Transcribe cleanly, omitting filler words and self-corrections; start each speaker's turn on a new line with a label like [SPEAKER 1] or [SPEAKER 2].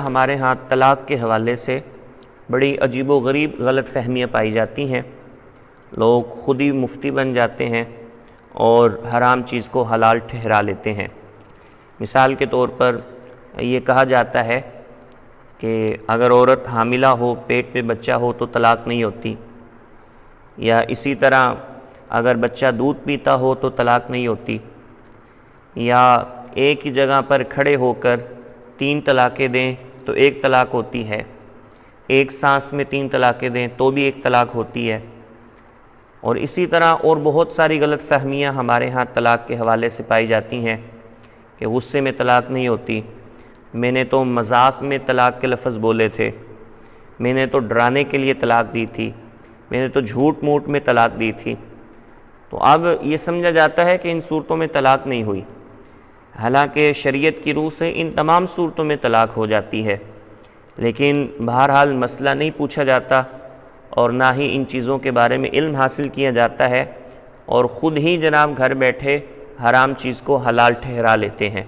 [SPEAKER 1] ہمارے ہاں طلاق کے حوالے سے بڑی عجیب و غریب غلط فہمیاں پائی جاتی ہیں۔ لوگ خود ہی مفتی بن جاتے ہیں اور حرام چیز کو حلال ٹھہرا لیتے ہیں۔ مثال کے طور پر یہ کہا جاتا ہے کہ اگر عورت حاملہ ہو، پیٹ میں بچہ ہو تو طلاق نہیں ہوتی، یا اسی طرح اگر بچہ دودھ پیتا ہو تو طلاق نہیں ہوتی، یا ایک ہی جگہ پر کھڑے ہو کر 3 طلاقیں دیں تو 1 طلاق ہوتی ہے، ایک سانس میں 3 طلاقیں دیں تو بھی 1 طلاق ہوتی ہے۔ اور اسی طرح اور بہت ساری غلط فہمیاں ہمارے ہاں طلاق کے حوالے سے پائی جاتی ہیں کہ غصے میں طلاق نہیں ہوتی، میں نے تو مذاق میں طلاق کے لفظ بولے تھے، میں نے تو ڈرانے کے لیے طلاق دی تھی، میں نے تو جھوٹ موٹ میں طلاق دی تھی۔ تو اب یہ سمجھا جاتا ہے کہ ان صورتوں میں طلاق نہیں ہوئی، حالانکہ شریعت کی روح سے ان تمام صورتوں میں طلاق ہو جاتی ہے، لیکن بہرحال مسئلہ نہیں پوچھا جاتا اور نہ ہی ان چیزوں کے بارے میں علم حاصل کیا جاتا ہے، اور خود ہی جناب گھر بیٹھے حرام چیز کو حلال ٹھہرا لیتے ہیں۔